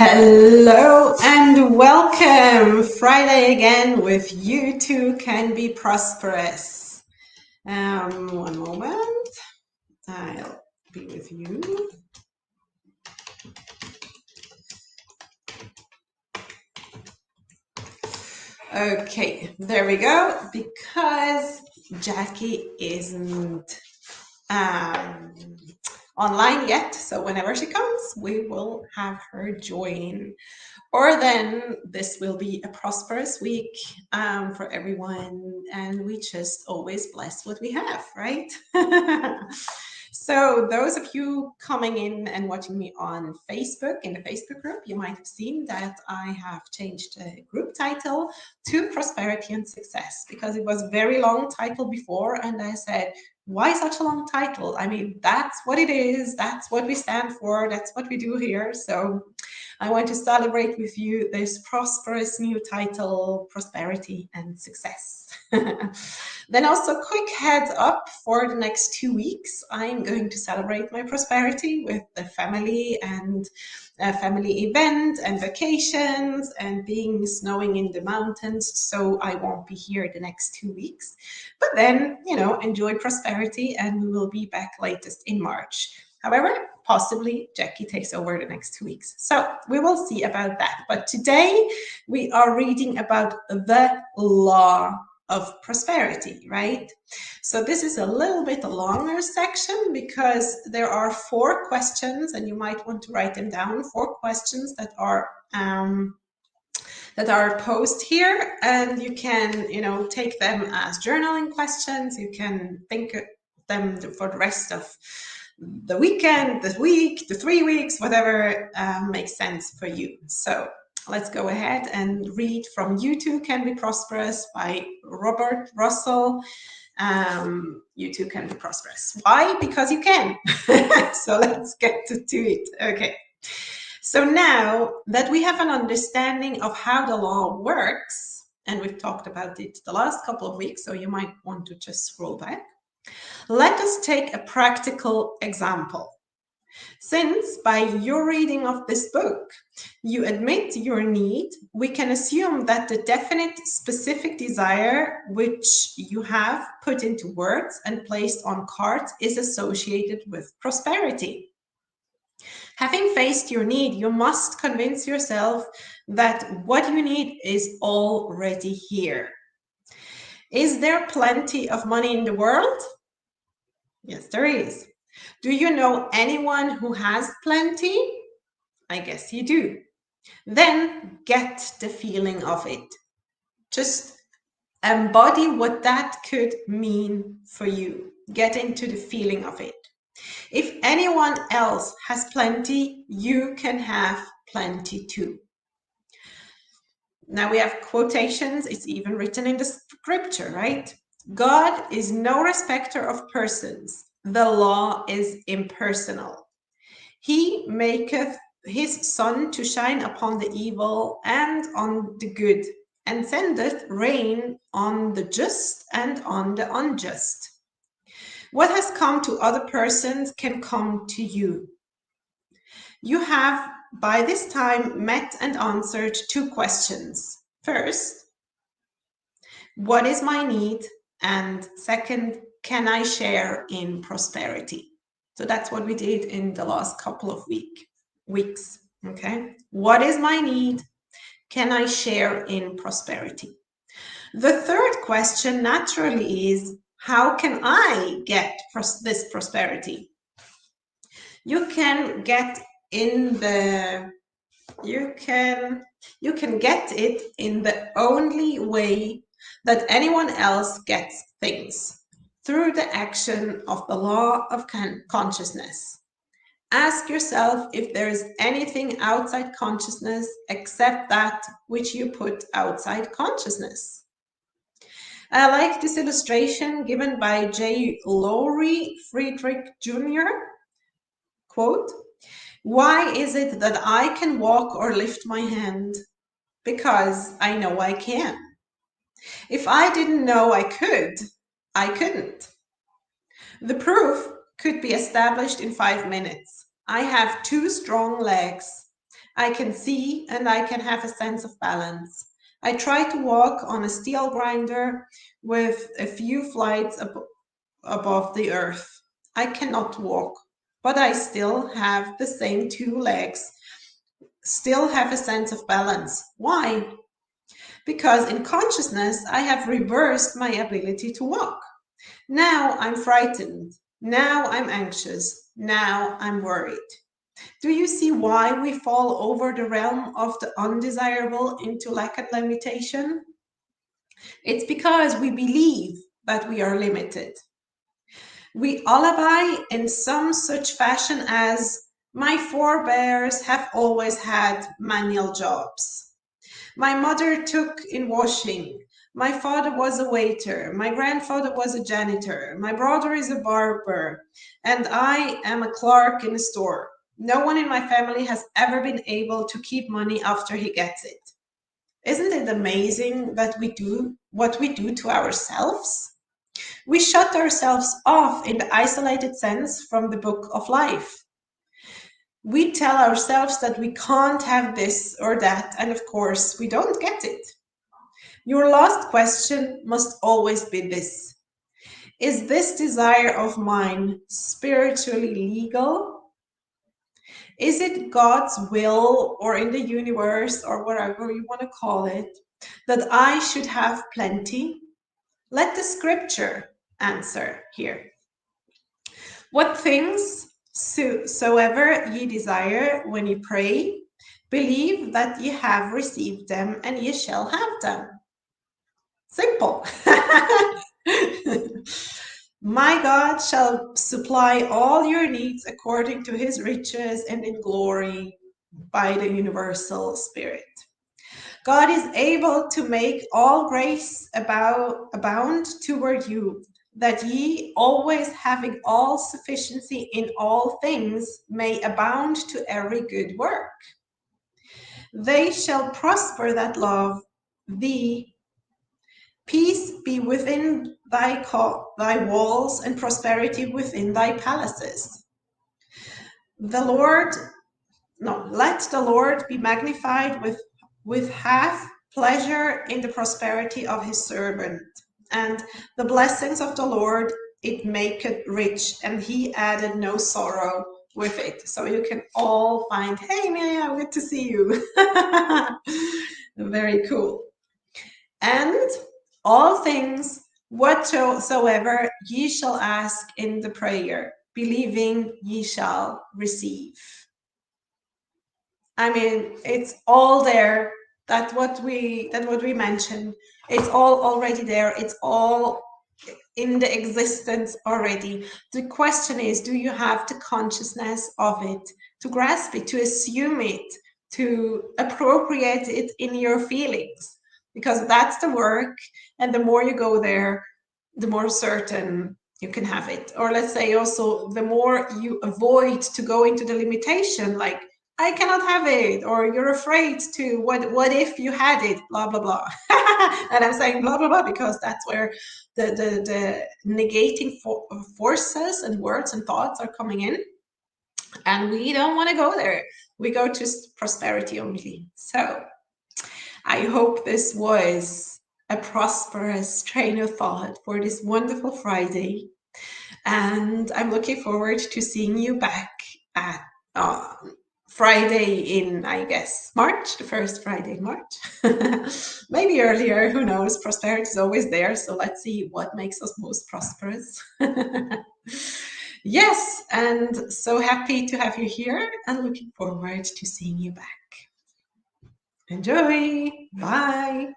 Hello and welcome. Friday again with You Too Can Be Prosperous. One moment. I'll be with you. Okay, there we go. Because Jackie isn't online yet, so whenever she comes, we will have her join. Or then this will be a prosperous week for everyone, and we just always bless what we have, right? So those of you coming in and watching me on Facebook, in the Facebook group, you might have seen that I have changed the group title to Prosperity and Success, because it was a very long title before, and I said, why such a long title? I mean, that's what it is, that's what we stand for, that's what we do here. So I want to celebrate with you this prosperous new title, Prosperity and Success. Then also quick heads up for the next 2 weeks, I'm going to celebrate my prosperity with the family and a family event and vacations and being snowing in the mountains. So I won't be here the next 2 weeks, but then, enjoy prosperity and we will be back latest in March. However, possibly Jackie takes over the next 2 weeks. So we will see about that. But today we are reading about the law of prosperity, right? So this is a little bit a longer section because there are 4 questions, and you might want to write them down, 4 questions that are posed here, and you can, take them as journaling questions. You can think them for the rest of the weekend, the week, the 3 weeks, whatever makes sense for you. So let's go ahead and read from You Too Can Be Prosperous by Robert Russell. You Too Can Be Prosperous. Why? Because you can. So let's get to it. Okay. So now that we have an understanding of how the law works, and we've talked about it the last couple of weeks, so you might want to just scroll back. Let us take a practical example. Since by your reading of this book, you admit your need, we can assume that the definite specific desire which you have put into words and placed on cards is associated with prosperity. Having faced your need, you must convince yourself that what you need is already here. Is there plenty of money in the world? Yes, there is. Do you know anyone who has plenty? I guess you do. Then get the feeling of it. Just embody what that could mean for you. Get into the feeling of it. If anyone else has plenty, you can have plenty too. Now we have quotations. It's even written in the scripture, right? God is no respecter of persons. The law is impersonal. He maketh his sun to shine upon the evil and on the good, and sendeth rain on the just and on the unjust. What has come to other persons can come to you. You have by this time met and answered 2 questions. First, what is my need? And second, can I share in prosperity? So that's what we did in the last couple of weeks. Okay. What is my need? Can I share in prosperity? The third question naturally is, how can I get this prosperity? You can get you can get it in the only way that anyone else gets things, through the action of the law of consciousness. Ask yourself if there is anything outside consciousness except that which you put outside consciousness. I like this illustration given by J. Lowry Friedrich Jr. Quote, "Why is it that I can walk or lift my hand? Because I know I can. If I didn't know I could, I couldn't. The proof could be established in 5 minutes. I have 2 strong legs. I can see and I can have a sense of balance. I try to walk on a steel grinder with a few flights above the earth. I cannot walk, but I still have the same two legs, still have a sense of balance. Why? Because in consciousness, I have reversed my ability to walk. Now I'm frightened. Now I'm anxious. Now I'm worried. Do you see why we fall over the realm of the undesirable into lack and limitation? It's because we believe that we are limited. We alibi in some such fashion as, my forebears have always had manual jobs. My mother took in washing. My father was a waiter. My grandfather was a janitor. My brother is a barber. And I am a clerk in a store. No one in my family has ever been able to keep money after he gets it. Isn't it amazing that we do what we do to ourselves? We shut ourselves off in the isolated sense from the book of life. We tell ourselves that we can't have this or that, and of course, we don't get it. Your last question must always be this: is this desire of mine spiritually legal? Is it God's will, or in the universe, or whatever you want to call it, that I should have plenty? Let the scripture answer here. What things soever ye desire when ye pray, believe that ye have received them, and ye shall have them. Simple. My God shall supply all your needs according to his riches and in glory by the universal Spirit. God is able to make all grace abound toward you, that ye, always having all sufficiency in all things, may abound to every good work. They shall prosper that love thee. Peace be within thy walls, and prosperity within thy palaces. Let the Lord be magnified with half pleasure in the prosperity of his servant. And the blessings of the Lord, it maketh rich, and he added no sorrow with it. So you can all find, hey Miriam, good to see you. Very cool. And all things whatsoever ye shall ask in the prayer, believing ye shall receive. I mean, it's all there. That's what we mentioned. It's all already there. It's all in the existence already. The question is, do you have the consciousness of it, to grasp it, to assume it, to appropriate it in your feelings? Because that's the work, and the more you go there, the more certain you can have it. Or let's say also, the more you avoid to go into the limitation, like, I cannot have it, or you're afraid to, what if you had it, blah, blah, blah. And I'm saying blah, blah, blah, because that's where the negating forces and words and thoughts are coming in. And we don't want to go there. We go to prosperity only. So I hope this was a prosperous train of thought for this wonderful Friday. And I'm looking forward to seeing you back at Friday in, I guess, March, the first Friday in March. Maybe earlier, who knows? Prosperity is always there. So let's see what makes us most prosperous. Yes, and so happy to have you here and looking forward to seeing you back. Enjoy. Bye.